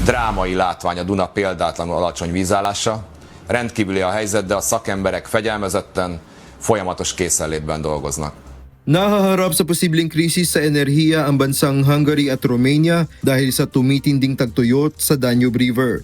Drámai látvány a Duna példátlanul alacsony vízállása. Rendkívüli a helyzet, de a szakemberek fegyelmezetten, folyamatos készenlétben dolgoznak. Nahaharap sa posibleng krisis sa enerhiya ang bansang Hungary at Romania dahil sa tumitinding tagtuyot sa Danube River.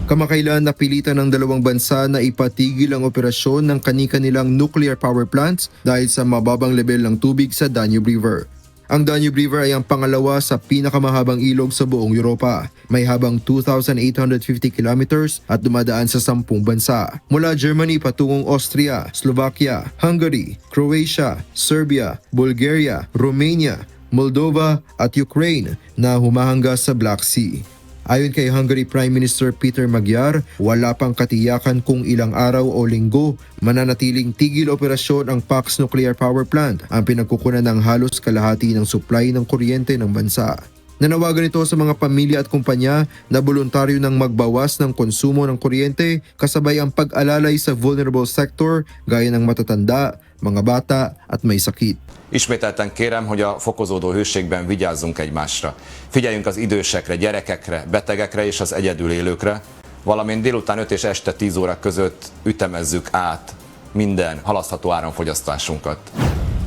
Kamakailan napilitan ng dalawang bansa na ipatigil ang operasyon ng kani-kanilang nuclear power plants dahil sa mababang level ng tubig sa Danube River. Ang Danube River ay ang pangalawa sa pinakamahabang ilog sa buong Europa. May habang 2,850 kilometers at dumadaan sa 10 bansa. Mula Germany patungong Austria, Slovakia, Hungary, Croatia, Serbia, Bulgaria, Romania, Moldova at Ukraine na humahangga sa Black Sea. Ayon kay Hungary Prime Minister Peter Magyar, wala pang katiyakan kung ilang araw o linggo mananatiling tigil operasyon ang Pax Nuclear Power Plant, ang pinagkukunan ng halos kalahati ng supply ng kuryente ng bansa. Nanawagan ito sa mga pamilya at kumpanya na voluntaryo ng magbawas ng konsumo ng kuryente kasabay ang pag-alalay sa vulnerable sector gaya ng matatanda, mga bata at may sakit. Ismételten kérem, hogy a fokozódó hőségben vigyázzunk egymásra. Figyeljünk az idősekre, gyerekekre, betegekre és az egyedül élőkre, valamint délután 5 és este 10 óra között ütemezzük át minden halasztható áramfogyasztásunkat.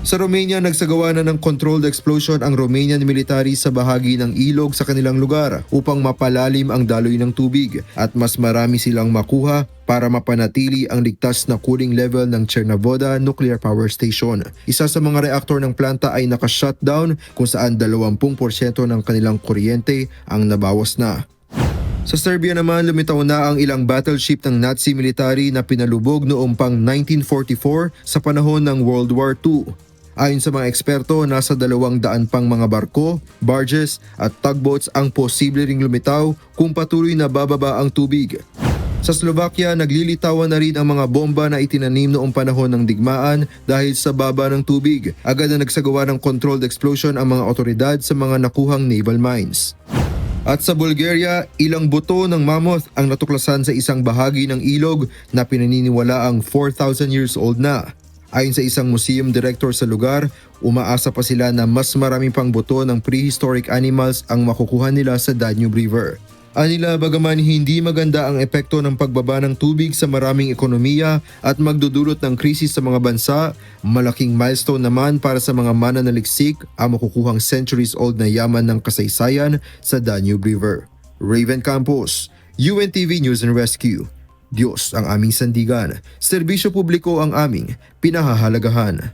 Sa Romania, nagsagawa na ng controlled explosion ang Romanian military sa bahagi ng ilog sa kanilang lugar upang mapalalim ang daloy ng tubig at mas marami silang makuha para mapanatili ang ligtas na cooling level ng Chernavoda Nuclear Power Station. Isa sa mga reaktor ng planta ay naka-shutdown kung saan 20% ng kanilang kuryente ang nabawas na. Sa Serbia naman, lumitaw na ang ilang battleship ng Nazi military na pinalubog noong pang 1944 sa panahon ng World War II. Ayon sa mga eksperto, nasa 200 pang mga barko, barges at tugboats ang posible ring lumitaw kung patuloy na bababa ang tubig. Sa Slovakia, naglilitawan na rin ang mga bomba na itinanim noong panahon ng digmaan dahil sa baba ng tubig. Agad na nagsagawa ng controlled explosion ang mga otoridad sa mga nakuhang naval mines. At sa Bulgaria, ilang buto ng mammoth ang natuklasan sa isang bahagi ng ilog na pinaniniwala ang 4,000 years old na. Ayon sa isang museum director sa lugar, umaasa pa sila na mas marami pang buto ng prehistoric animals ang makukuha nila sa Danube River. Anila, bagaman hindi maganda ang epekto ng pagbaba ng tubig sa maraming ekonomiya at magdudulot ng krisis sa mga bansa, malaking milestone naman para sa mga mananaliksik ang makukuhang centuries-old na yaman ng kasaysayan sa Danube River. Raven Campos, UNTV News and Rescue. Diyos ang aming sandigan, serbisyo publiko ang aming pinahahalagahan.